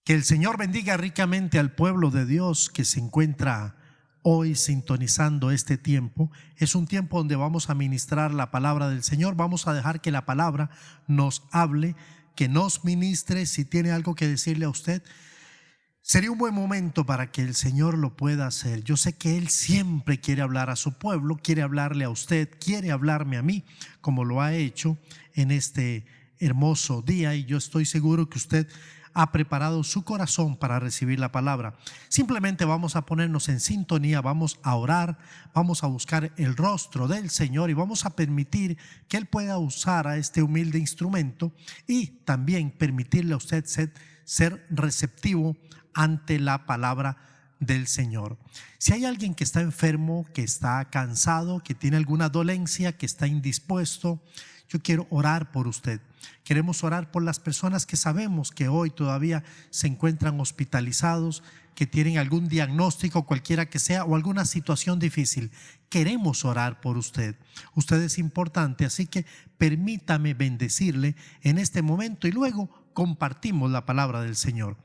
Que el Señor bendiga ricamente al pueblo de Dios que se encuentra hoy sintonizando este tiempo. Es un tiempo donde vamos a ministrar la palabra del Señor. Vamos a dejar que la palabra nos hable, que nos ministre. Si tiene algo que decirle a usted, sería un buen momento para que el Señor lo pueda hacer. Yo sé que Él siempre quiere hablar a su pueblo, quiere hablarle a usted, quiere hablarme a mí, como lo ha hecho en este hermoso día, y yo estoy seguro que usted ha preparado su corazón para recibir la palabra. Simplemente vamos a ponernos en sintonía, vamos a orar, vamos a buscar el rostro del Señor y vamos a permitir que Él pueda usar a este humilde instrumento y también permitirle a usted ser receptivo ante la palabra del Señor. Si hay alguien que está enfermo, que está cansado, que tiene alguna dolencia, que está indispuesto, yo quiero orar por usted. Queremos orar por las personas que sabemos que hoy todavía se encuentran hospitalizados, que tienen algún diagnóstico, cualquiera que sea, o alguna situación difícil. Queremos orar por usted. Usted es importante, así que permítame bendecirle en este momento y luego compartimos la palabra del Señor.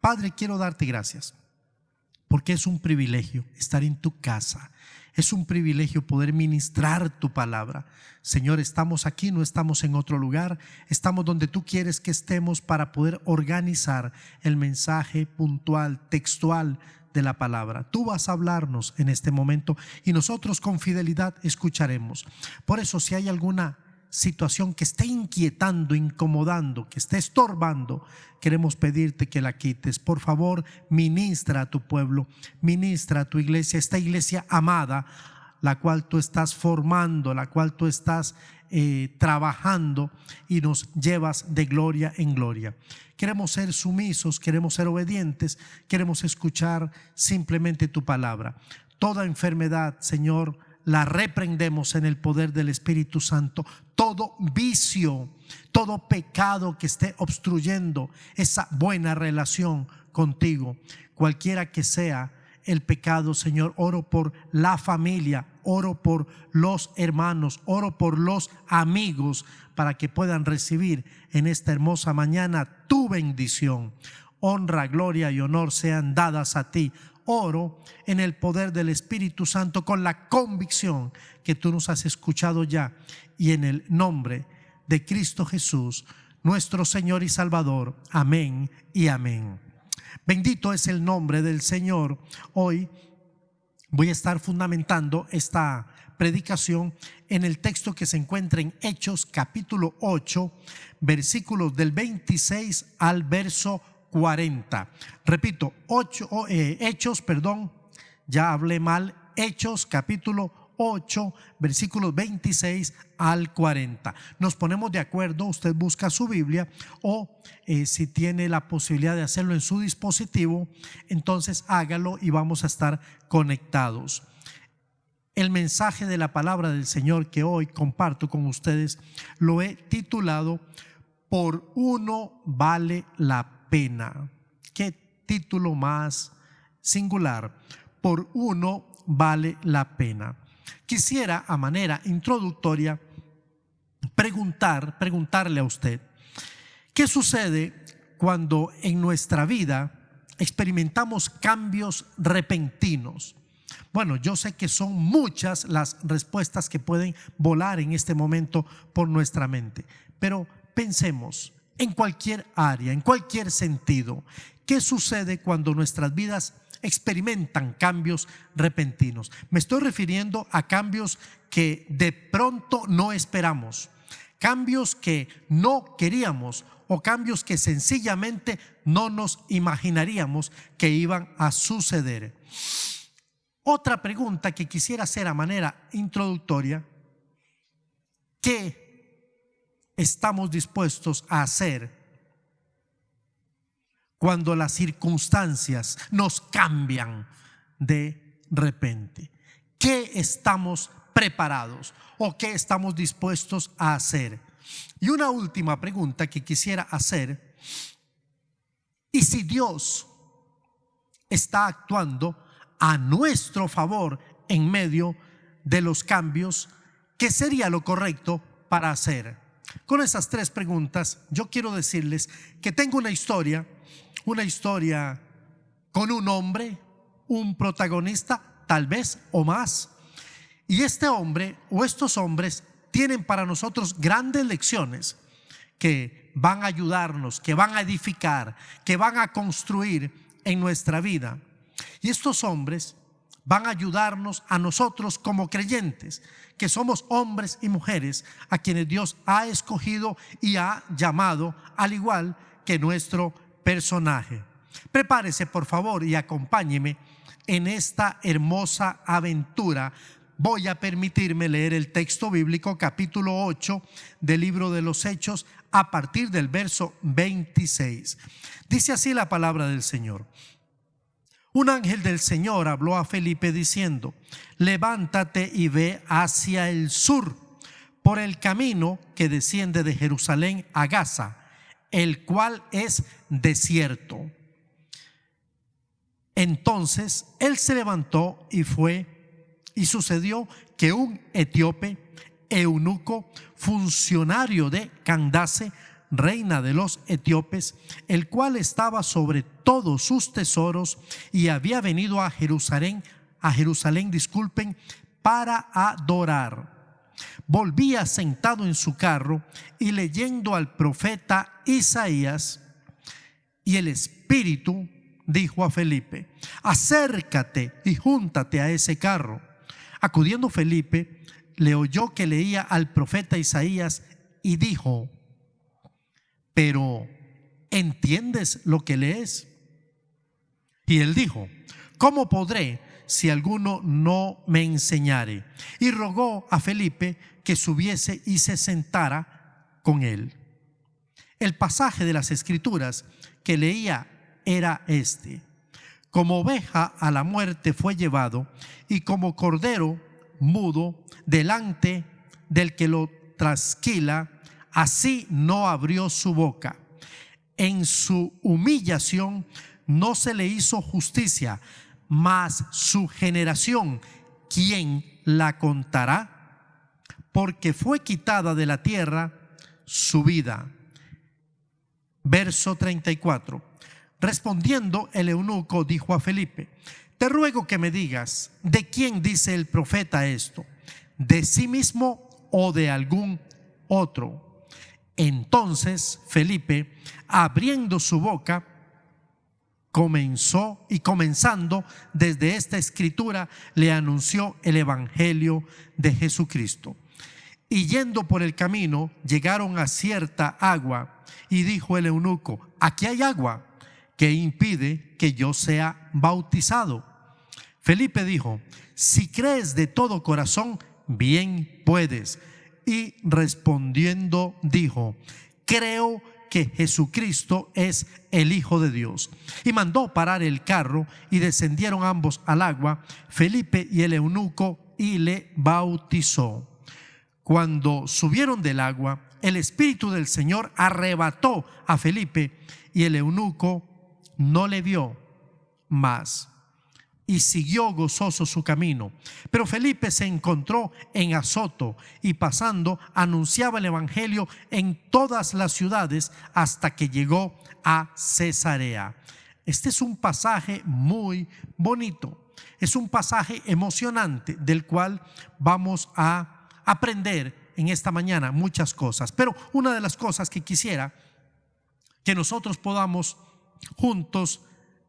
Padre, quiero darte gracias, porque es un privilegio estar en tu casa. Es un privilegio poder ministrar tu palabra. Señor, estamos aquí, no estamos en otro lugar. Estamos donde tú quieres que estemos para poder organizar el mensaje puntual, textual de la palabra. Tú vas a hablarnos en este momento y nosotros con fidelidad escucharemos. Por eso, si hay alguna situación que esté inquietando, incomodando, que esté estorbando, queremos pedirte que la quites. Por favor, ministra a tu pueblo, ministra a tu iglesia, esta iglesia amada, la cual tú estás formando, la cual tú estás trabajando y nos llevas de gloria en gloria. Queremos ser sumisos, queremos ser obedientes, queremos escuchar simplemente tu palabra. Toda enfermedad, Señor, la reprendemos en el poder del Espíritu Santo. Todo vicio, todo pecado que esté obstruyendo esa buena relación contigo, cualquiera que sea el pecado, Señor, oro por la familia, oro por los hermanos, oro por los amigos, para que puedan recibir en esta hermosa mañana tu bendición. Honra, gloria y honor sean dadas a ti. Oro en el poder del Espíritu Santo con la convicción que tú nos has escuchado ya, y en el nombre de Cristo Jesús, nuestro Señor y Salvador. Amén y amén. Bendito es el nombre del Señor. Hoy voy a estar fundamentando esta predicación en el texto que se encuentra en Hechos capítulo 8, versículos del 26 al verso 40. Repito, Hechos capítulo 8, versículos 26 al 40. Nos ponemos de acuerdo, usted busca su Biblia o si tiene la posibilidad de hacerlo en su dispositivo, entonces hágalo y vamos a estar conectados. El mensaje de la palabra del Señor que hoy comparto con ustedes lo he titulado Por uno vale la pena. Qué título más singular. Por uno vale la pena. Quisiera a manera introductoria preguntarle a usted, ¿qué sucede cuando en nuestra vida experimentamos cambios repentinos? Bueno, yo sé que son muchas las respuestas que pueden volar en este momento por nuestra mente, pero pensemos en cualquier área, en cualquier sentido. ¿Qué sucede cuando nuestras vidas experimentan cambios repentinos? Me estoy refiriendo a cambios que de pronto no esperamos, cambios que no queríamos o cambios que sencillamente no nos imaginaríamos que iban a suceder. Otra pregunta que quisiera hacer a manera introductoria: ¿qué estamos dispuestos a hacer cuando las circunstancias nos cambian de repente? ¿Qué estamos preparados o qué estamos dispuestos a hacer? Y una última pregunta que quisiera hacer: ¿y si Dios está actuando a nuestro favor en medio de los cambios? ¿Qué sería lo correcto para hacer? Con esas tres preguntas yo quiero decirles que tengo una historia una historia con un hombre, un protagonista, tal vez o más. Y este hombre o estos hombres tienen para nosotros grandes lecciones que van a ayudarnos, que van a edificar, que van a construir en nuestra vida. Y estos hombres van a ayudarnos a nosotros como creyentes, que somos hombres y mujeres a quienes Dios ha escogido y ha llamado, al igual que nuestro personaje. Prepárese, por favor, y acompáñeme en esta hermosa aventura. Voy a permitirme leer el texto bíblico, capítulo 8 del libro de los Hechos, a partir del verso 26. Dice así la palabra del Señor. Un ángel del Señor habló a Felipe diciendo: levántate y ve hacia el sur, por el camino que desciende de Jerusalén a Gaza, el cual es desierto. Entonces él se levantó y fue, y sucedió que un etíope, eunuco, funcionario de Candace, reina de los etíopes, el cual estaba sobre todos sus tesoros y había venido a Jerusalén, para adorar, volvía sentado en su carro y leyendo al profeta Isaías, y el Espíritu dijo a Felipe: acércate y júntate a ese carro. Acudiendo Felipe, le oyó que leía al profeta Isaías y dijo: pero ¿entiendes lo que lees? Y él dijo: ¿cómo podré si alguno no me enseñare? Y rogó a Felipe que subiese y se sentara con él. El pasaje de las Escrituras que leía era este: como oveja a la muerte fue llevado, y como cordero mudo delante del que lo trasquila, así no abrió su boca. En su humillación no se le hizo justicia, mas su generación, ¿quién la contará? Porque fue quitada de la tierra su vida. Verso 34. Respondiendo el eunuco dijo a Felipe: te ruego que me digas, ¿de quién dice el profeta esto? ¿De sí mismo o de algún otro? Entonces Felipe, abriendo su boca, comenzando desde esta escritura, le anunció el evangelio de Jesucristo. Y yendo por el camino, llegaron a cierta agua, y dijo el eunuco: aquí hay agua, ¿qué impide que yo sea bautizado? Felipe dijo: si crees de todo corazón, bien puedes. Y respondiendo dijo: creo que Jesucristo es el Hijo de Dios. Y mandó parar el carro, y descendieron ambos al agua, Felipe y el eunuco, y le bautizó. Cuando subieron del agua, el Espíritu del Señor arrebató a Felipe, y el eunuco no le vio más, y siguió gozoso su camino. Pero Felipe se encontró en Azoto, y pasando anunciaba el evangelio en todas las ciudades hasta que llegó a Cesarea. Este es un pasaje muy bonito, es un pasaje emocionante del cual vamos a aprender en esta mañana muchas cosas. Pero una de las cosas que quisiera que nosotros podamos juntos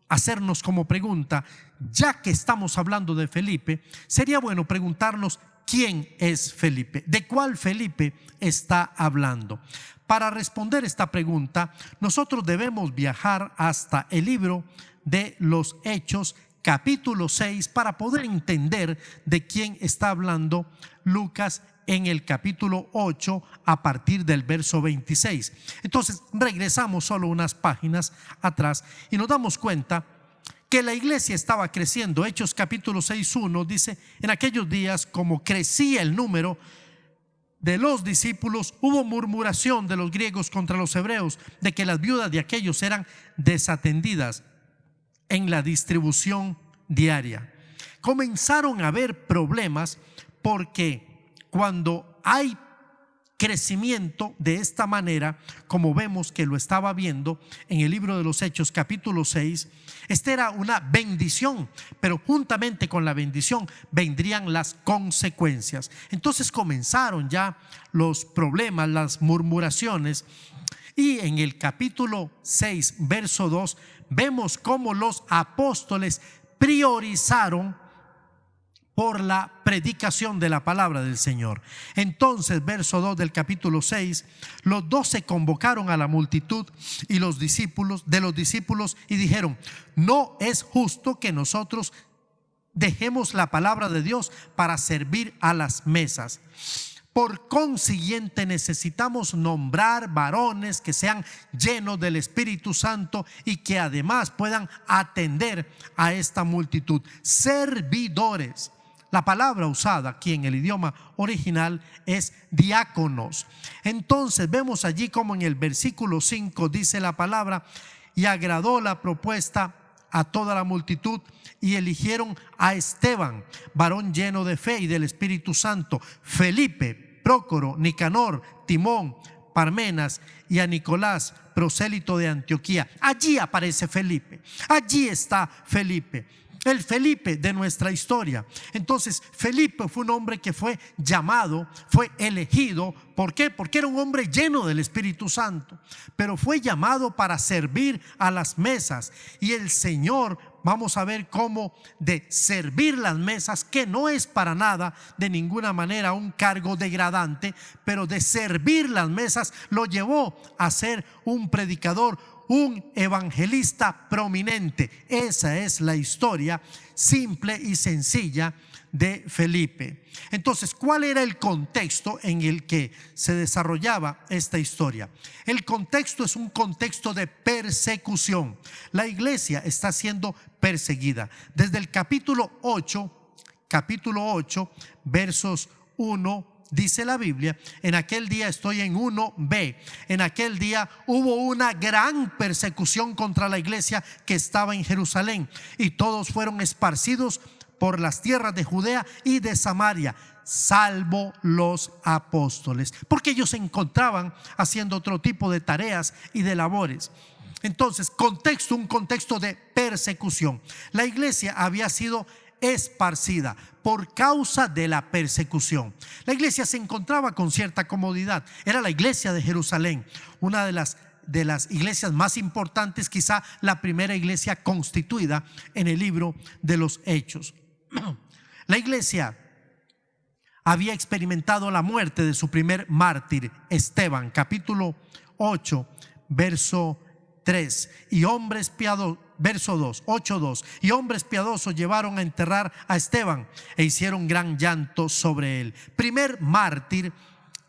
hacernos como pregunta, ya que estamos hablando de Felipe, sería bueno preguntarnos: ¿quién es Felipe? ¿De cuál Felipe está hablando? Para responder esta pregunta, nosotros debemos viajar hasta el libro de los Hechos, capítulo 6, para poder entender de quién está hablando Lucas en el capítulo 8 a partir del verso 26. Entonces regresamos solo unas páginas atrás y nos damos cuenta que la iglesia estaba creciendo. Hechos capítulo 6:1 dice: en aquellos días, como crecía el número de los discípulos, hubo murmuración de los griegos contra los hebreos, de que las viudas de aquellos eran desatendidas en la distribución diaria. Comenzaron a haber problemas porque cuando hay crecimiento de esta manera, como vemos que lo estaba viendo en el libro de los Hechos capítulo 6. Esta era una bendición, pero juntamente con la bendición vendrían las consecuencias. Entonces comenzaron ya los problemas, las murmuraciones, y en el capítulo 6 verso 2 vemos cómo los apóstoles priorizaron por la predicación de la palabra del Señor. Entonces, verso 2 del capítulo 6, los 12 convocaron a la multitud y los discípulos y dijeron: no es justo que nosotros dejemos la palabra de Dios para servir a las mesas. Por consiguiente, necesitamos nombrar varones que sean llenos del Espíritu Santo y que además puedan atender a esta multitud. Servidores. La palabra usada aquí en el idioma original es diáconos. Entonces vemos allí como en el versículo 5 dice la palabra: y agradó la propuesta a toda la multitud, y eligieron a Esteban, varón lleno de fe y del Espíritu Santo, Felipe, Prócoro, Nicanor, Timón, Parmenas, y a Nicolás, prosélito de Antioquía. Allí aparece Felipe, allí está Felipe, el Felipe de nuestra historia. Entonces Felipe fue un hombre que fue llamado, fue elegido. ¿Por qué? Porque era un hombre lleno del Espíritu Santo, pero fue llamado para servir a las mesas. Y el Señor, vamos a ver cómo de servir las mesas, que no es para nada de ninguna manera un cargo degradante, pero de servir las mesas lo llevó a ser un predicador, un evangelista prominente. Esa es la historia simple y sencilla de Felipe. Entonces, ¿cuál era el contexto en el que se desarrollaba esta historia? El contexto es un contexto de persecución. La iglesia está siendo perseguida. Desde el capítulo 8, versos 1, dice la Biblia: en aquel día, estoy en 1b, en aquel día hubo una gran persecución contra la iglesia que estaba en Jerusalén, y todos fueron esparcidos por las tierras de Judea y de Samaria, salvo los apóstoles, porque ellos se encontraban haciendo otro tipo de tareas y de labores. Entonces, un contexto de persecución. La iglesia había sido esparcida por causa de la persecución. La iglesia se encontraba con cierta comodidad. Era la iglesia de Jerusalén, una de las iglesias más importantes, quizá la primera iglesia constituida en el libro de los Hechos. La iglesia había experimentado la muerte de su primer mártir, Esteban, capítulo 8, verso 3, y hombres piadosos, verso 2, 8:2, y hombres piadosos llevaron a enterrar a Esteban e hicieron gran llanto sobre él. Primer mártir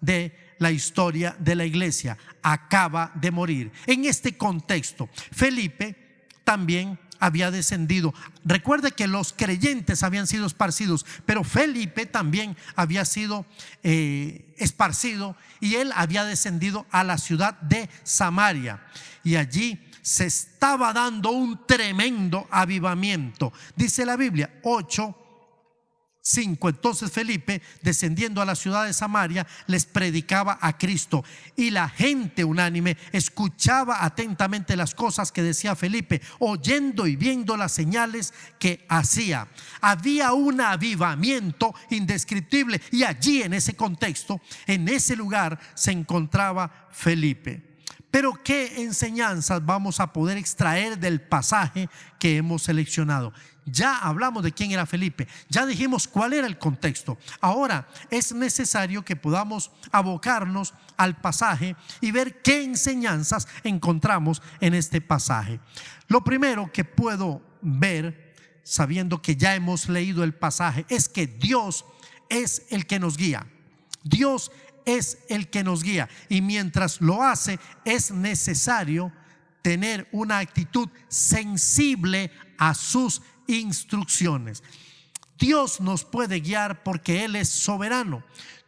de la historia de la iglesia, acaba de morir. En este contexto, Felipe también había descendido. Recuerde que los creyentes habían sido esparcidos, pero Felipe también había sido esparcido, y él había descendido a la ciudad de Samaria, y allí se estaba dando un tremendo avivamiento. Dice la Biblia 8:5: entonces Felipe, descendiendo a la ciudad de Samaria, les predicaba a Cristo, y la gente unánime escuchaba atentamente las cosas que decía Felipe, oyendo y viendo las señales que hacía. Había un avivamiento indescriptible, y allí, en ese contexto, en ese lugar, se encontraba Felipe. Pero ¿qué enseñanzas vamos a poder extraer del pasaje que hemos seleccionado? Ya hablamos de quién era Felipe, ya dijimos cuál era el contexto. Ahora es necesario que podamos abocarnos al pasaje y ver qué enseñanzas encontramos en este pasaje. Lo primero que puedo ver, sabiendo que ya hemos leído el pasaje, es que Dios es el que nos guía. Dios es el que nos guía, y mientras lo hace es necesario tener una actitud sensible a sus instrucciones. Dios nos puede guiar porque Él es soberano.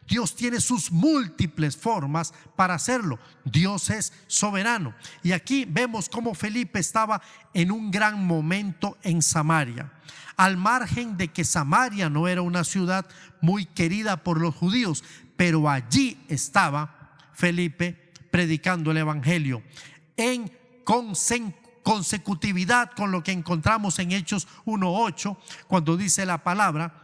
Dios tiene sus múltiples formas para hacerlo. Dios es soberano. Y aquí vemos cómo Felipe estaba en un gran momento en Samaria, al margen de que Samaria no era una ciudad muy querida por los judíos, pero allí estaba Felipe predicando el evangelio en consecutividad con lo que encontramos en Hechos 1:8, cuando dice la palabra: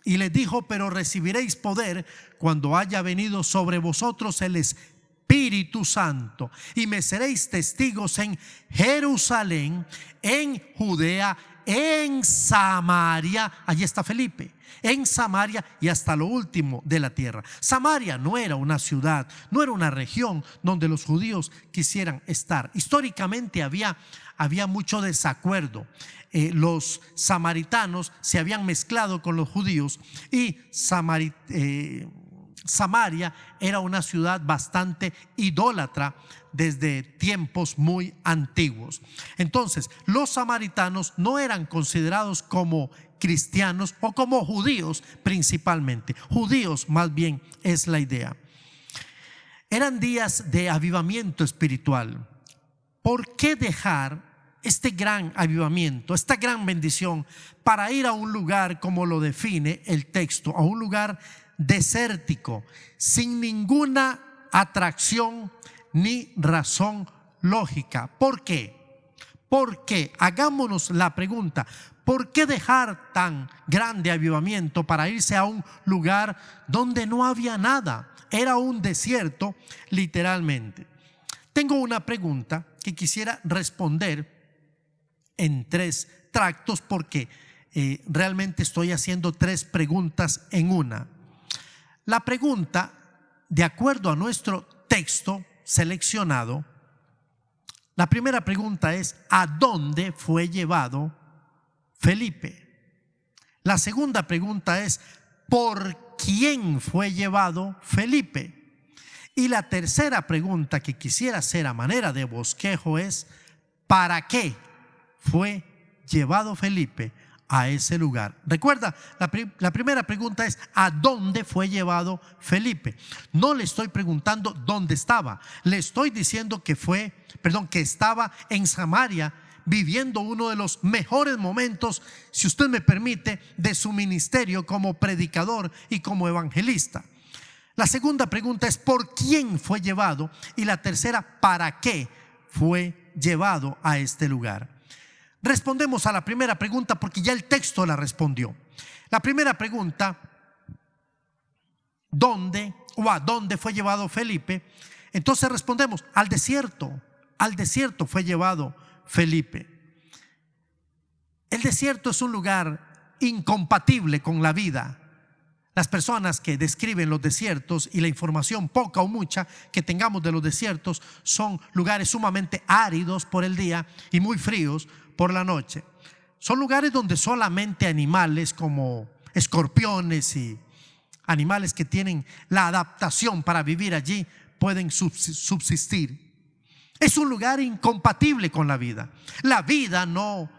y les dijo, pero recibiréis poder cuando haya venido sobre vosotros el Espíritu Santo, y me seréis testigos en Jerusalén, en Judea, en Samaria. Allí está Felipe, en Samaria y hasta lo último de la tierra. Samaria no era una ciudad, no era una región donde los judíos quisieran estar. Históricamente había mucho desacuerdo. Los samaritanos se habían mezclado con los judíos y Samaria era una ciudad bastante idólatra desde tiempos muy antiguos. Entonces, los samaritanos no eran considerados como cristianos o como judíos principalmente. Judíos más bien es la idea. Eran días de avivamiento espiritual. ¿Por qué dejar este gran avivamiento, esta gran bendición, para ir a un lugar como lo define el texto, a un lugar desértico, sin ninguna atracción ni razón lógica? ¿Por qué? Porque hagámonos la pregunta: ¿por qué dejar tan grande avivamiento para irse a un lugar donde no había nada? Era un desierto, literalmente. Tengo una pregunta que quisiera responder en 3 tractos, porque realmente estoy haciendo 3 preguntas en una. La pregunta, de acuerdo a nuestro texto seleccionado, la primera pregunta es: ¿a dónde fue llevado Felipe? La segunda pregunta es: ¿por quién fue llevado Felipe? Y la tercera pregunta que quisiera hacer a manera de bosquejo es: ¿para qué fue llevado Felipe a ese lugar? Recuerda, la primera pregunta es: ¿a dónde fue llevado Felipe? No le estoy preguntando dónde estaba, le estoy diciendo que estaba en Samaria, viviendo uno de los mejores momentos, si usted me permite, de su ministerio como predicador y como evangelista. La segunda pregunta es: ¿por quién fue llevado? Y la tercera: ¿para qué fue llevado a este lugar? Respondemos a la primera pregunta porque ya el texto la respondió. La primera pregunta: ¿dónde o a dónde fue llevado Felipe? Entonces respondemos: al desierto. Al desierto fue llevado Felipe. El desierto es un lugar incompatible con la vida. Las personas que describen los desiertos y la información poca o mucha que tengamos de los desiertos son lugares sumamente áridos por el día y muy fríos por la noche. Son lugares donde solamente animales como escorpiones y animales que tienen la adaptación para vivir allí pueden subsistir. Es un lugar incompatible con la vida. La vida no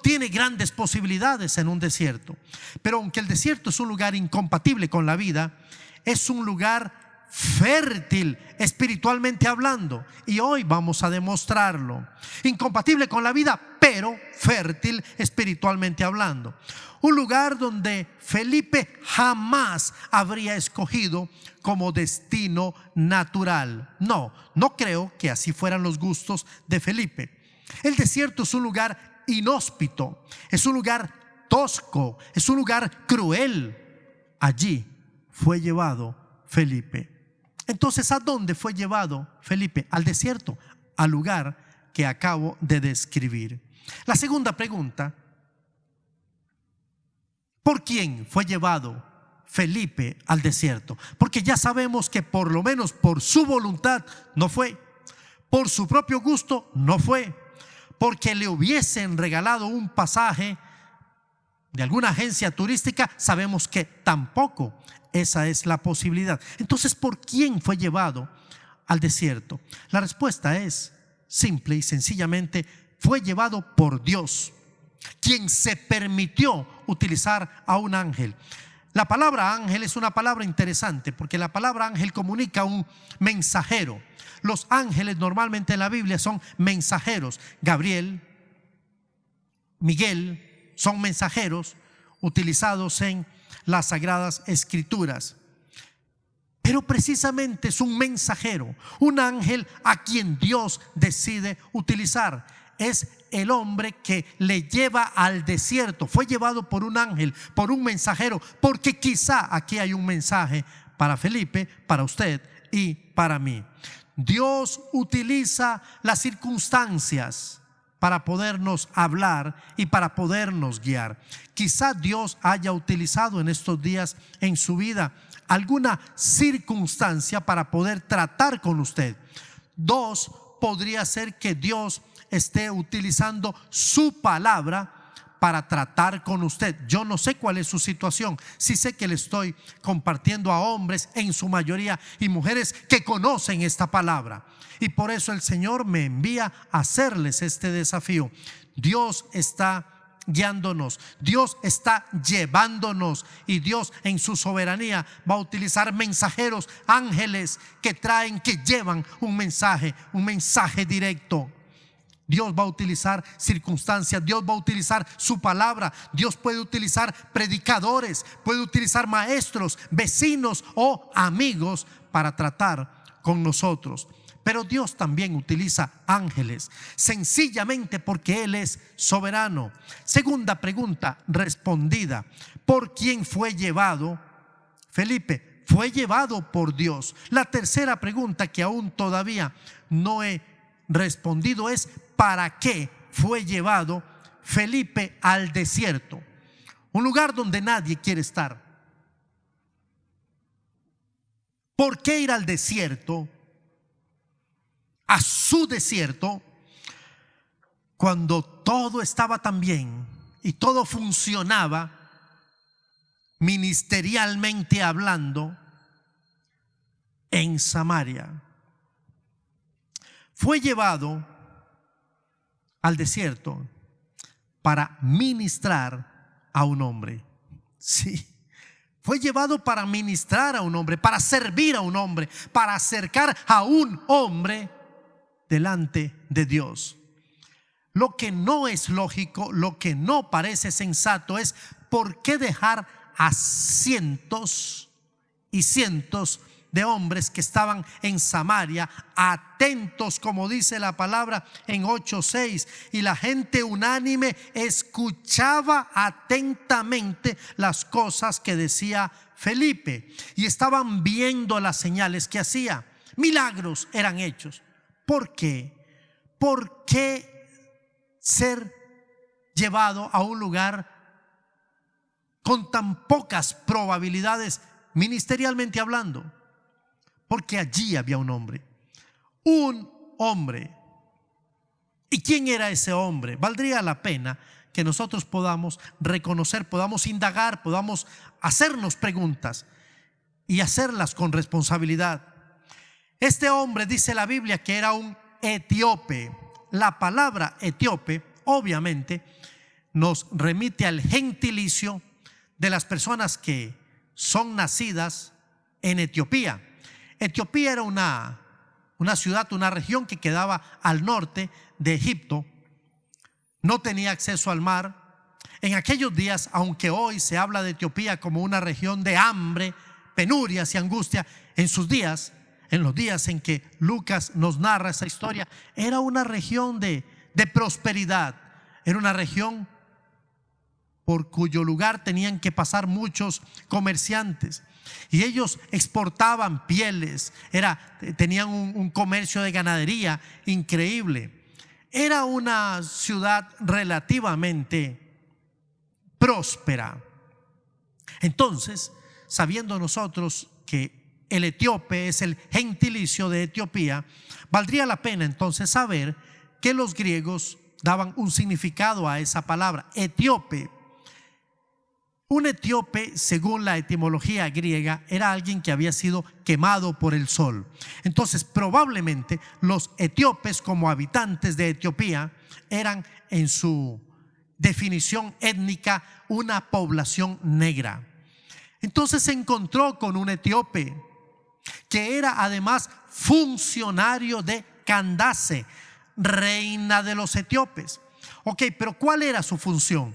tiene grandes posibilidades en un desierto. Pero aunque el desierto es un lugar incompatible con la vida, es un lugar fértil espiritualmente hablando, y hoy vamos a demostrarlo. Incompatible con la vida, pero fértil espiritualmente hablando. Un lugar donde Felipe jamás habría escogido como destino natural. No creo que así fueran los gustos de Felipe. El desierto es un lugar inhóspito, es un lugar tosco, es un lugar cruel. Allí fue llevado Felipe. Entonces, ¿a dónde fue llevado Felipe? Al desierto, al lugar que acabo de describir. La segunda pregunta: ¿por quién fue llevado Felipe al desierto? Porque ya sabemos que por lo menos por su voluntad no fue, por su propio gusto no fue, porque le hubiesen regalado un pasaje de alguna agencia turística, sabemos que tampoco esa es la posibilidad. Entonces, ¿por quién fue llevado al desierto? La respuesta es simple y sencillamente: fue llevado por Dios, quien se permitió utilizar a un ángel. La palabra ángel es una palabra interesante porque la palabra ángel comunica un mensajero. Los ángeles normalmente en la Biblia son mensajeros. Gabriel, Miguel son mensajeros utilizados en las Sagradas Escrituras. Pero precisamente es un mensajero, un ángel a quien Dios decide utilizar. Es el hombre que le lleva al desierto. Fue llevado por un ángel, por un mensajero, porque quizá aquí hay un mensaje para Felipe, para usted y para mí. Dios utiliza las circunstancias para podernos hablar y para podernos guiar. Quizá Dios haya utilizado en estos días en su vida alguna circunstancia para poder tratar con usted. Dos, podría ser que Dios esté utilizando su palabra para tratar con usted. Yo no sé cuál es su situación. Sí sé que le estoy compartiendo a hombres en su mayoría y mujeres que conocen esta palabra. Y por eso el Señor me envía a hacerles este desafío. Dios está guiándonos, Dios está llevándonos, y Dios en su soberanía va a utilizar mensajeros, ángeles que traen, que llevan un mensaje directo. Dios va a utilizar circunstancias, Dios va a utilizar su palabra. Dios puede utilizar predicadores, puede utilizar maestros, vecinos o amigos para tratar con nosotros. Pero Dios también utiliza ángeles, sencillamente porque Él es soberano. Segunda pregunta respondida: ¿por quién fue llevado? Felipe fue llevado por Dios. La tercera pregunta, que aún todavía no he respondido, es: ¿para qué fue llevado Felipe al desierto? Un lugar donde nadie quiere estar. ¿Por qué ir al desierto? A su desierto, cuando todo estaba tan bien y todo funcionaba ministerialmente hablando en Samaria. Fue llevado al desierto para ministrar a un hombre. Sí, fue llevado para ministrar a un hombre, para servir a un hombre, para acercar a un hombre delante de Dios. Lo que no es lógico, lo que no parece sensato es: ¿por qué dejar a cientos y cientos de hombres que estaban en Samaria atentos, como dice la palabra en 8:6? Y la gente unánime escuchaba atentamente las cosas que decía Felipe, y estaban viendo las señales que hacía. Milagros eran hechos. ¿Por qué? ¿Por qué ser llevado a un lugar con tan pocas probabilidades ministerialmente hablando? Porque allí había un hombre. Un hombre. ¿Y quién era ese hombre? Valdría la pena que nosotros podamos reconocer, podamos indagar, podamos hacernos preguntas y hacerlas con responsabilidad. Este hombre, dice la Biblia, que era un etíope. La palabra etíope obviamente nos remite al gentilicio de las personas que son nacidas en Etiopía. Etiopía era una ciudad, una región que quedaba al norte de Egipto. No tenía acceso al mar. En aquellos días, aunque hoy se habla de Etiopía como una región de hambre, penurias y angustia, en los días en que Lucas nos narra esa historia, era una región de prosperidad. Era una región por cuyo lugar tenían que pasar muchos comerciantes, y ellos exportaban pieles. Tenían un comercio de ganadería increíble. Era una ciudad relativamente próspera. Entonces, sabiendo nosotros que el etíope es el gentilicio de Etiopía, valdría la pena entonces saber que los griegos daban un significado a esa palabra, etíope. Un etíope, según la etimología griega, era alguien que había sido quemado por el sol. Entonces, probablemente los etíopes, como habitantes de Etiopía, eran en su definición étnica una población negra. Entonces se encontró con un etíope que era además funcionario de Candace, reina de los etíopes. Ok, pero ¿cuál era su función?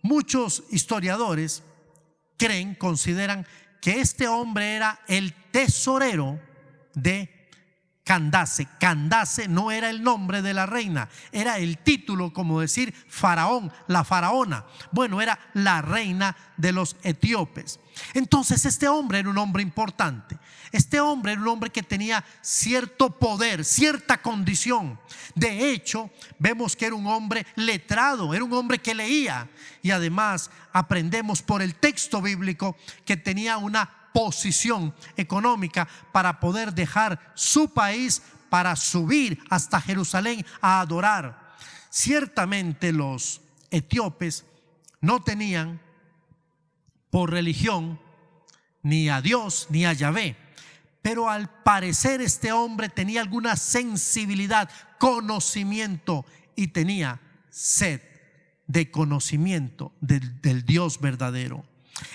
Muchos historiadores consideran que este hombre era el tesorero de Candace. Candace no era el nombre de la reina, era el título, como decir faraón, la faraona. Bueno, era la reina de los etíopes. Entonces este hombre era un hombre importante. Este hombre era un hombre que tenía cierto poder, cierta condición. De hecho, vemos que era un hombre letrado, era un hombre que leía. Y además aprendemos por el texto bíblico que tenía una posición económica para poder dejar su país para subir hasta Jerusalén a adorar. Ciertamente los etíopes no tenían por religión ni a Dios ni a Yahvé, pero al parecer este hombre tenía alguna sensibilidad, conocimiento, y tenía sed de conocimiento del Dios verdadero.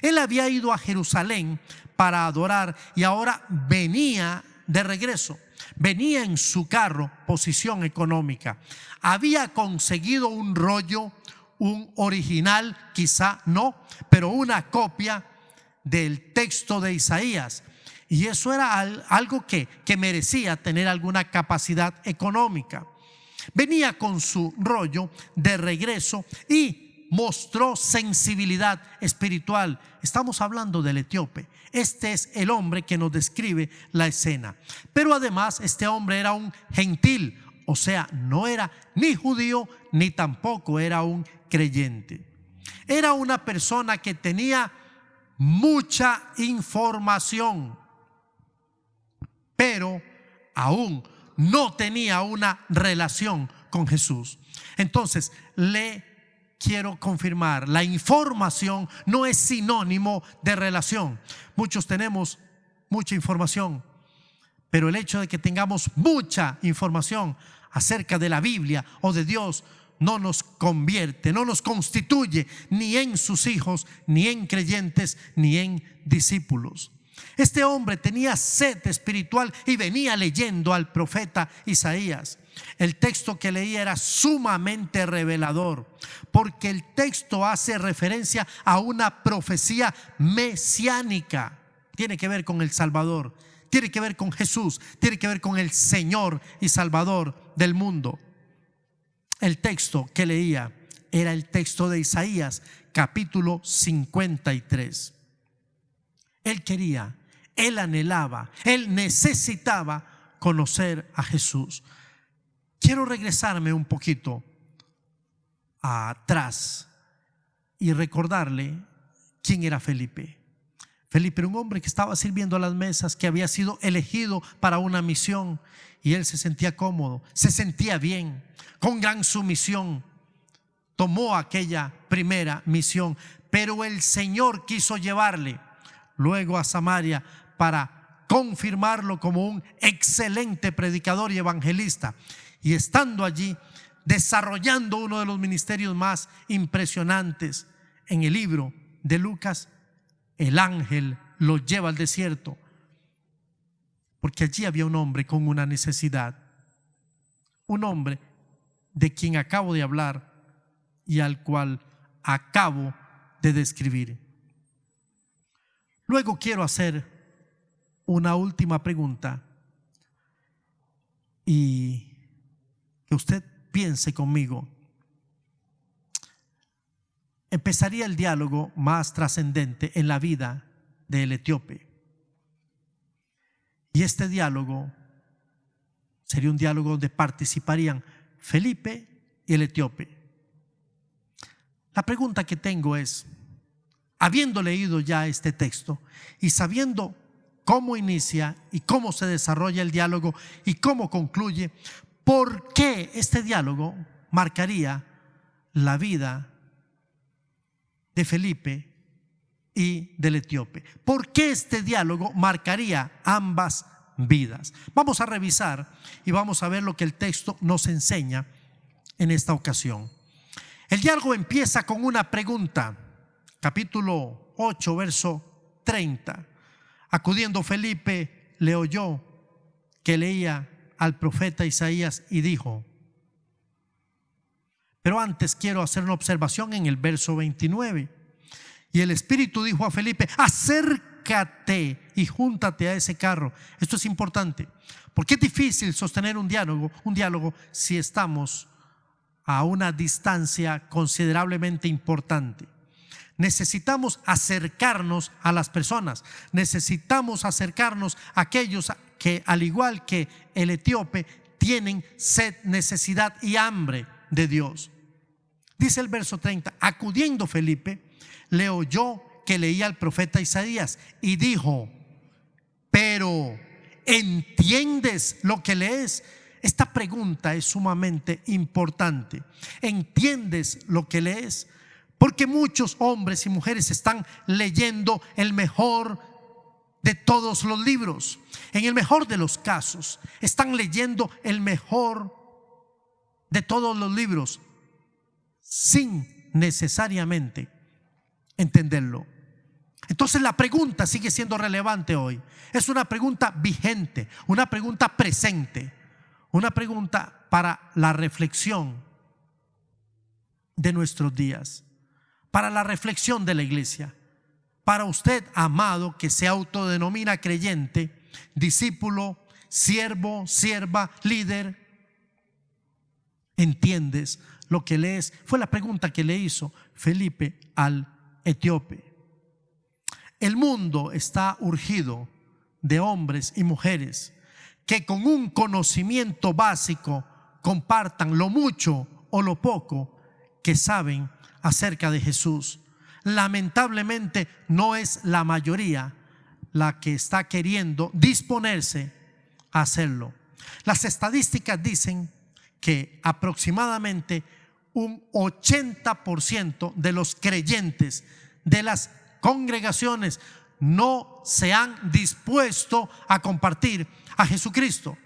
Él había ido a Jerusalén para adorar y ahora venía de regreso. Venía en su carro, posición económica. Había conseguido un rollo, un original, quizá no, pero una copia del texto de Isaías. Y eso era algo que merecía tener alguna capacidad económica. Venía con su rollo de regreso y mostró sensibilidad espiritual. Estamos hablando del etíope. Este es el hombre que nos describe la escena. Pero además este hombre era un gentil, o sea, no era ni judío ni tampoco era un creyente. Era una persona que tenía mucha información, pero aún no tenía una relación con Jesús. Entonces le quiero confirmar, la información no es sinónimo de relación. Muchos tenemos mucha información, pero el hecho de que tengamos mucha información acerca de la Biblia o de Dios no nos convierte, no nos constituye ni en sus hijos, ni en creyentes, ni en discípulos. Este hombre tenía sed espiritual y venía leyendo al profeta Isaías. El texto que leía era sumamente revelador, porque el texto hace referencia a una profecía mesiánica. Tiene que ver con el Salvador, tiene que ver con Jesús, tiene que ver con el Señor y Salvador del mundo. El texto que leía era el texto de Isaías, capítulo 53. Él quería, él anhelaba, él necesitaba conocer a Jesús. Quiero regresarme un poquito atrás y recordarle quién era Felipe. Felipe era un hombre que estaba sirviendo a las mesas, que había sido elegido para una misión, y él se sentía cómodo, se sentía bien, con gran sumisión. Tomó aquella primera misión, pero el Señor quiso llevarle luego a Samaria para confirmarlo como un excelente predicador y evangelista. Y estando allí, desarrollando uno de los ministerios más impresionantes en el libro de Lucas, el ángel lo lleva al desierto, porque allí había un hombre con una necesidad, un hombre de quien acabo de hablar y al cual acabo de describir. Luego quiero hacer una última pregunta y que usted piense conmigo. Empezaría el diálogo más trascendente en la vida del etíope. Y este diálogo sería un diálogo donde participarían Felipe y el etíope. La pregunta que tengo es, habiendo leído ya este texto y sabiendo cómo inicia y cómo se desarrolla el diálogo y cómo concluye, ¿por qué este diálogo marcaría la vida de Felipe y del etíope? ¿Por qué este diálogo marcaría ambas vidas? Vamos a revisar y vamos a ver lo que el texto nos enseña en esta ocasión. El diálogo empieza con una pregunta, capítulo 8, verso 30. Acudiendo Felipe, le oyó que leía al profeta Isaías y dijo. Pero antes quiero hacer una observación en el verso 29. Y el Espíritu dijo a Felipe: acerca acércate y júntate a ese carro. Esto es importante, porque es difícil sostener un diálogo si estamos a una distancia considerablemente importante. Necesitamos acercarnos a las personas, necesitamos acercarnos a aquellos que, al igual que el etíope, tienen sed, necesidad y hambre de Dios. Dice el verso 30, acudiendo Felipe, le oyó que leía al profeta Isaías y dijo: pero ¿entiendes lo que lees? Esta pregunta es sumamente importante. ¿Entiendes lo que lees? Porque muchos hombres y mujeres están leyendo el mejor de todos los libros. En el mejor de los casos, están leyendo el mejor de todos los libros sin necesariamente entenderlo. Entonces la pregunta sigue siendo relevante hoy. Es una pregunta vigente, una pregunta presente, una pregunta para la reflexión de nuestros días, para la reflexión de la iglesia. Para usted, amado, que se autodenomina creyente, discípulo, siervo, sierva, líder, ¿entiendes lo que lees? Fue la pregunta que le hizo Felipe al etíope. El mundo está urgido de hombres y mujeres que con un conocimiento básico compartan lo mucho o lo poco que saben acerca de Jesús. Lamentablemente no es la mayoría la que está queriendo disponerse a hacerlo. Las estadísticas dicen que aproximadamente un 80% de los creyentes de las congregaciones no se han dispuesto a compartir a Jesucristo.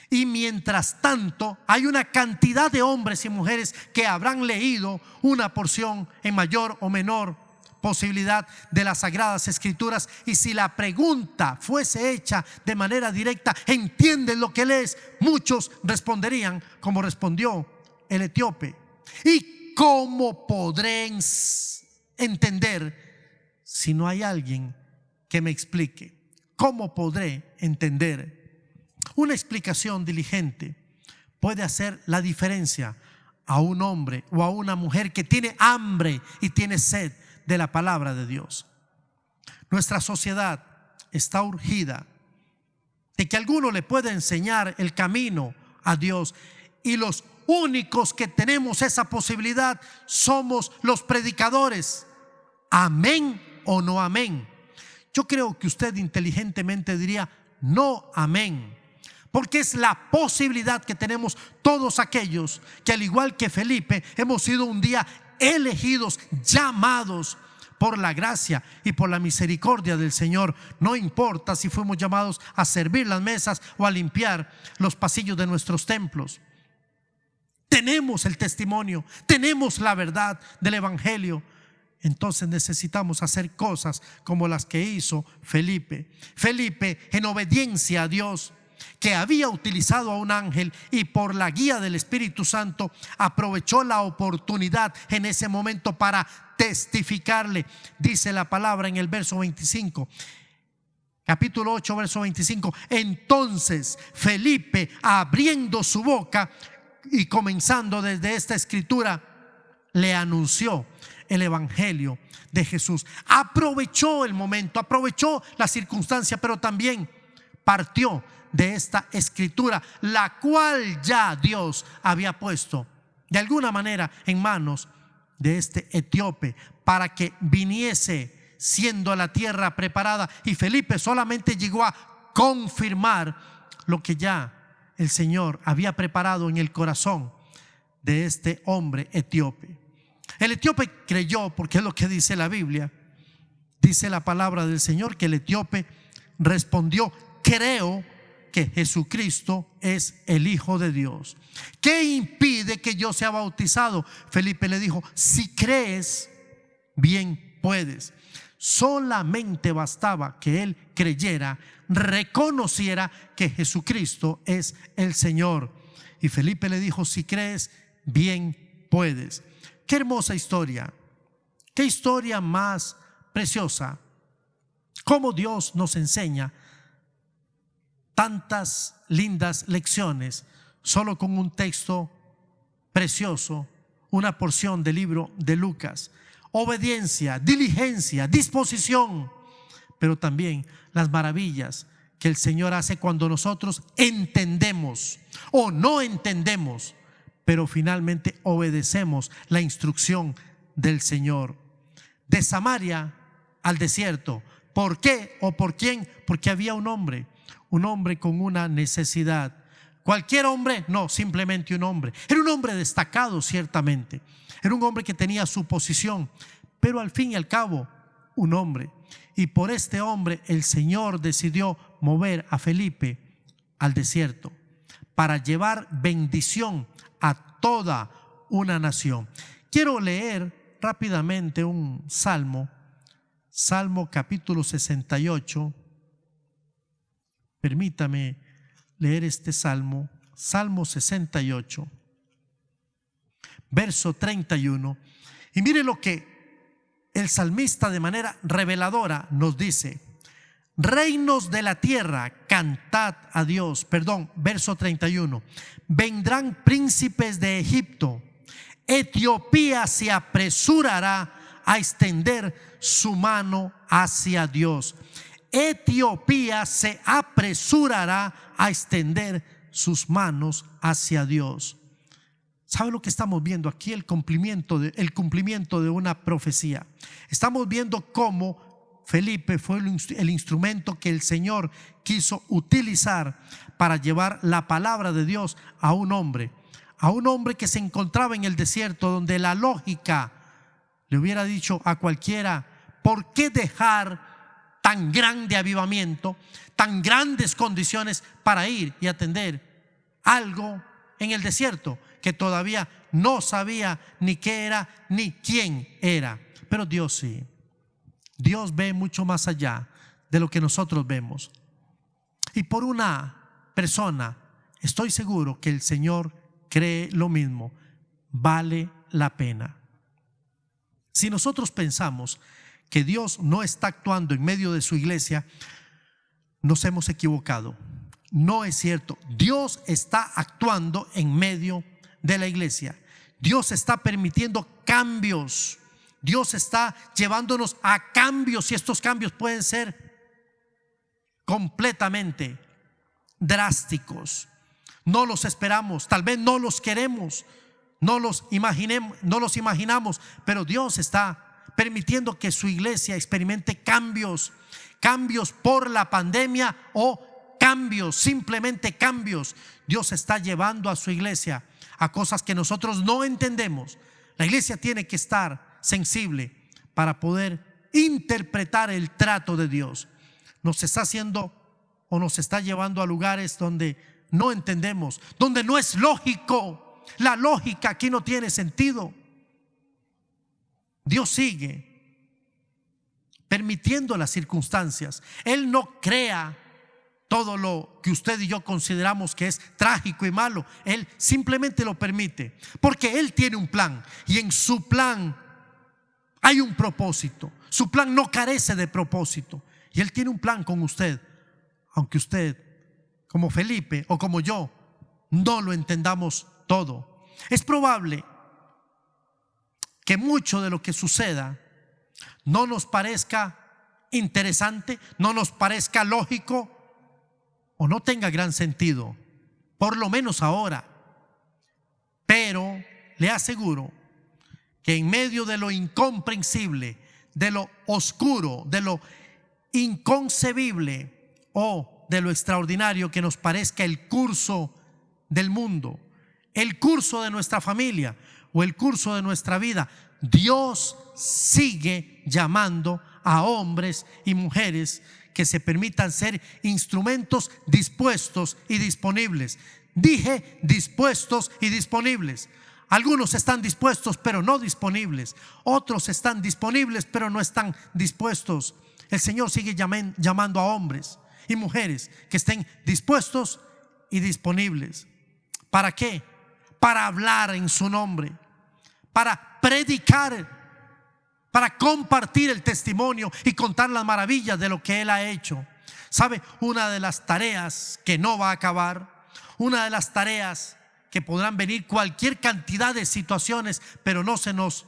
Y mientras tanto hay una cantidad de hombres y mujeres que habrán leído una porción en mayor o menor posibilidad de las Sagradas Escrituras, y si la pregunta fuese hecha de manera directa, ¿entiendes lo que lees?, muchos responderían como respondió el etíope: ¿y cómo podré entender si no hay alguien que me explique? ¿Cómo podré entender? Una explicación diligente puede hacer la diferencia a un hombre o a una mujer que tiene hambre y tiene sed de la palabra de Dios. Nuestra sociedad está urgida de que alguno le pueda enseñar el camino a Dios, y los únicos que tenemos esa posibilidad somos los predicadores. Amén o no amén. Yo creo que usted inteligentemente diría no amén, porque es la posibilidad que tenemos todos aquellos que, al igual que Felipe, hemos sido un día elegidos, llamados por la gracia y por la misericordia del Señor. No importa si fuimos llamados a servir las mesas o a limpiar los pasillos de nuestros templos. Tenemos el testimonio, tenemos la verdad del evangelio. Entonces necesitamos hacer cosas como las que hizo Felipe. Felipe, en obediencia a Dios, que había utilizado a un ángel, y por la guía del Espíritu Santo aprovechó la oportunidad en ese momento para testificarle. Dice la palabra en el verso 25, capítulo 8, verso 25: entonces Felipe, abriendo su boca y comenzando desde esta escritura, le anunció el evangelio de Jesús. Aprovechó el momento, aprovechó la circunstancia, pero también partió de esta escritura, la cual ya Dios había puesto de alguna manera en manos de este etíope, para que viniese siendo la tierra preparada. Y Felipe solamente llegó a confirmar lo que ya el Señor había preparado en el corazón de este hombre etíope. El etíope creyó, porque es lo que dice la Biblia. Dice la palabra del Señor que el etíope respondió: creo que Jesucristo es el Hijo de Dios. ¿Qué impide que yo sea bautizado? Felipe le dijo: si crees, bien puedes. Solamente bastaba que él creyera, reconociera que Jesucristo es el Señor. Y Felipe le dijo: si crees, bien puedes. Qué hermosa historia, qué historia más preciosa Cómo Dios nos enseña tantas lindas lecciones solo con un texto precioso, una porción del libro de Lucas. Obediencia, diligencia, disposición, pero también las maravillas que el Señor hace cuando nosotros entendemos o no entendemos, pero finalmente obedecemos la instrucción del Señor. De Samaria al desierto. ¿Por qué o por quién? Porque había un hombre con una necesidad. ¿Cualquier hombre? No, simplemente un hombre. Era un hombre destacado, ciertamente. Era un hombre que tenía su posición, pero al fin y al cabo, un hombre. Y por este hombre el Señor decidió mover a Felipe al desierto para llevar bendición a toda una nación. Quiero leer rápidamente un salmo, Salmo capítulo 68. Permítame leer este salmo, Salmo 68, verso 31. Y mire lo que el salmista de manera reveladora nos dice: reinos de la tierra, cantad a Dios. Verso 31. Vendrán príncipes de Egipto, Etiopía se apresurará a extender su mano hacia Dios. Etiopía se apresurará a extender sus manos hacia Dios. ¿Sabe lo que estamos viendo aquí? El cumplimiento de una profecía. Estamos viendo cómo Felipe fue el instrumento que el Señor quiso utilizar para llevar la palabra de Dios a un hombre que se encontraba en el desierto, donde la lógica le hubiera dicho a cualquiera: ¿por qué dejar tan grande avivamiento, tan grandes condiciones para ir y atender algo en el desierto que todavía no sabía ni qué era ni quién era? Pero Dios sí. Dios ve mucho más allá de lo que nosotros vemos. Y por una persona estoy seguro que el Señor cree lo mismo. Vale la pena. Si nosotros pensamos que Dios no está actuando en medio de su iglesia, nos hemos equivocado. No es cierto. Dios está actuando en medio de la iglesia. Dios está permitiendo cambios. Dios está llevándonos a cambios, y estos cambios pueden ser completamente drásticos. No los esperamos, tal vez no los queremos, no los imaginamos, pero Dios está permitiendo que su iglesia experimente cambios por la pandemia o simplemente cambios. Dios está llevando a su iglesia a cosas que nosotros no entendemos. La iglesia tiene que estar sensible para poder interpretar el trato de Dios. Nos está llevando a lugares donde no entendemos, donde no es lógico. La lógica aquí no tiene sentido. Dios sigue permitiendo las circunstancias. Él no crea todo lo que usted y yo consideramos que es trágico y malo. Él simplemente lo permite porque Él tiene un plan, y en su plan hay un propósito. Su plan no carece de propósito, y Él tiene un plan con usted, aunque usted, como Felipe o como yo, no lo entendamos todo. Es probable que mucho de lo que suceda no nos parezca interesante, no nos parezca lógico o no tenga gran sentido, por lo menos ahora. Pero le aseguro que en medio de lo incomprensible, de lo oscuro, de lo inconcebible o de lo extraordinario que nos parezca el curso del mundo, el curso de nuestra familia o el curso de nuestra vida, Dios sigue llamando a hombres y mujeres que se permitan ser instrumentos dispuestos y disponibles. Dije dispuestos y disponibles. Algunos están dispuestos pero no disponibles. Otros están disponibles pero no están dispuestos. El Señor sigue llamando a hombres y mujeres que estén dispuestos y disponibles. ¿Para qué? Para hablar en su nombre, para predicar para compartir el testimonio y contar las maravillas de lo que Él ha hecho. ¿Sabe? Una de las tareas que no va a acabar, una de las tareas que podrán venir cualquier cantidad de situaciones, pero no se nos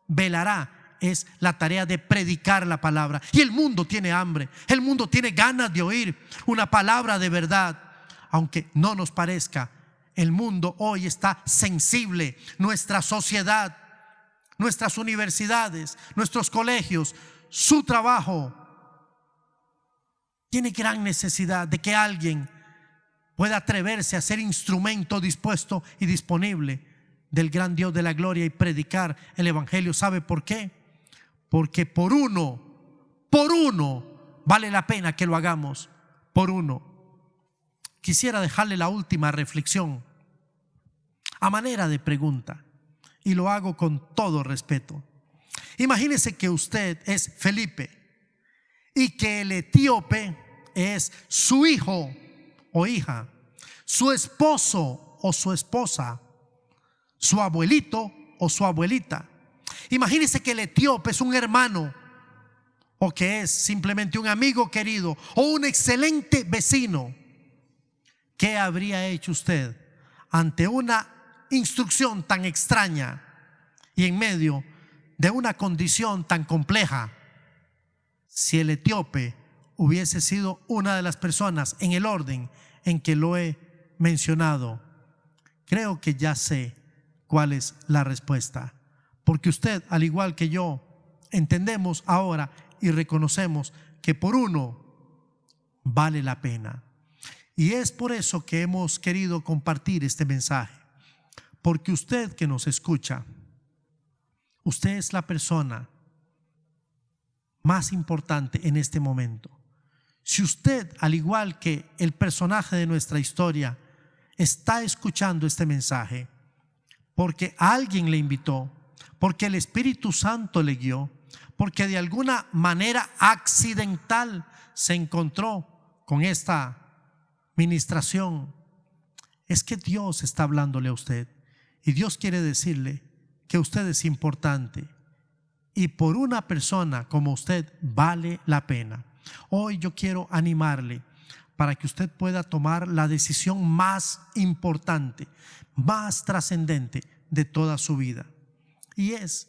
velará, es la tarea de predicar la palabra. Y el mundo tiene hambre, el mundo tiene ganas de oír una palabra de verdad. Aunque no nos parezca, el mundo hoy está sensible. Nuestra sociedad, nuestras universidades, nuestros colegios, su trabajo, tiene gran necesidad de que alguien pueda atreverse a ser instrumento dispuesto y disponible del gran Dios de la gloria y predicar el evangelio. ¿Sabe por qué? Porque por uno vale la pena que lo hagamos. Por uno. Quisiera dejarle la última reflexión a manera de pregunta, y lo hago con todo respeto. Imagínese que usted es Felipe y que el etíope es su hijo o hija, su esposo o su esposa, su abuelito o su abuelita. Imagínese que el etíope es un hermano, o que es simplemente un amigo querido o un excelente vecino. ¿Qué habría hecho usted ante una instrucción tan extraña y en medio de una condición tan compleja? Si el etíope hubiese sido una de las personas en el orden en que lo he mencionado, creo que ya sé cuál es la respuesta. Porque usted, al igual que yo, entendemos ahora y reconocemos que por uno vale la pena. Y es por eso que hemos querido compartir este mensaje. Porque usted que nos escucha, usted es la persona más importante en este momento. Si usted, al igual que el personaje de nuestra historia, está escuchando este mensaje porque alguien le invitó, porque el Espíritu Santo le guió, porque de alguna manera accidental se encontró con esta ministración, es que Dios está hablándole a usted. Y Dios quiere decirle que usted es importante y por una persona como usted vale la pena. Hoy yo quiero animarle para que usted pueda tomar la decisión más importante, más trascendente de toda su vida. Y es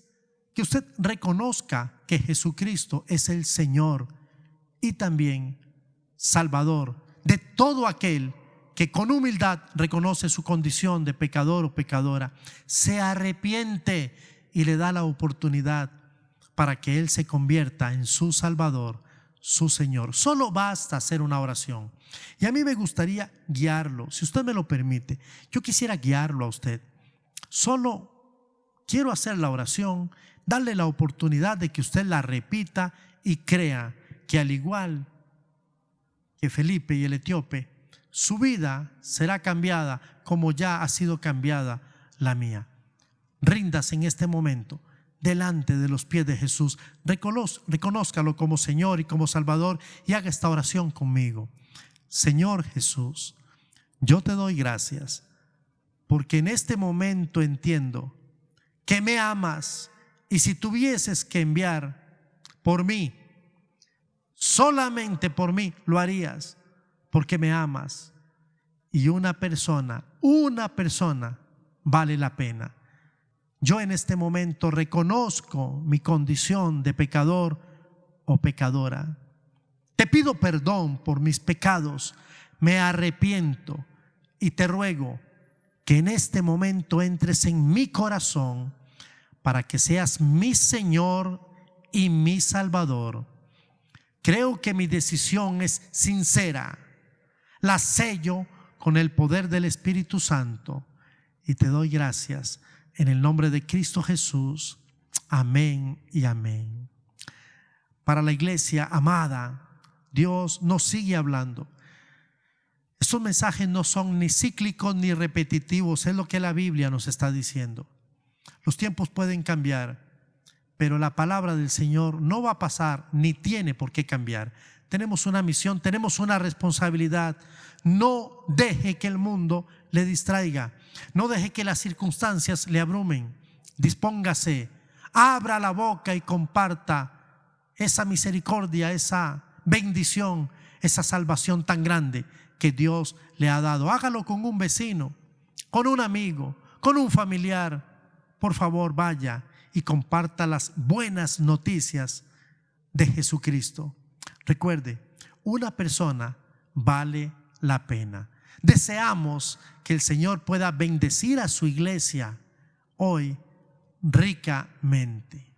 que usted reconozca que Jesucristo es el Señor y también Salvador de todo aquel que con humildad reconoce su condición de pecador o pecadora, se arrepiente y le da la oportunidad para que Él se convierta en su Salvador, su Señor. Solo basta hacer una oración. Y a mí me gustaría guiarlo, si usted me lo permite. Yo quisiera guiarlo a usted. Solo quiero hacer la oración, darle la oportunidad de que usted la repita y crea que al igual que Felipe y el etíope, su vida será cambiada como ya ha sido cambiada la mía. Ríndase en este momento delante de los pies de Jesús. Reconózcalo como Señor y como Salvador y haga esta oración conmigo. Señor Jesús, yo te doy gracias porque en este momento entiendo que me amas, y si tuvieses que enviar por mí, solamente por mí lo harías, porque me amas. Y una persona vale la pena. Yo en este momento reconozco mi condición de pecador o pecadora. Te pido perdón por mis pecados, me arrepiento y te ruego que en este momento entres en mi corazón para que seas mi Señor y mi Salvador. Creo que mi decisión es sincera, la sello con el poder del Espíritu Santo y te doy gracias en el nombre de Cristo Jesús. Amén y amén. Para la iglesia amada, Dios nos sigue hablando. Estos mensajes no son ni cíclicos ni repetitivos, es lo que la Biblia nos está diciendo. Los tiempos pueden cambiar, pero la palabra del Señor no va a pasar ni tiene por qué cambiar. Tenemos una misión, tenemos una responsabilidad. No deje que el mundo le distraiga, no deje que las circunstancias le abrumen. Dispóngase Abra la boca y comparta esa misericordia, esa bendición, esa salvación tan grande que Dios le ha dado. Hágalo con un vecino, con un amigo, con un familiar. Por favor, vaya y comparta las buenas noticias de Jesucristo. Recuerde, una persona vale la pena. Deseamos que el Señor pueda bendecir a su iglesia hoy ricamente.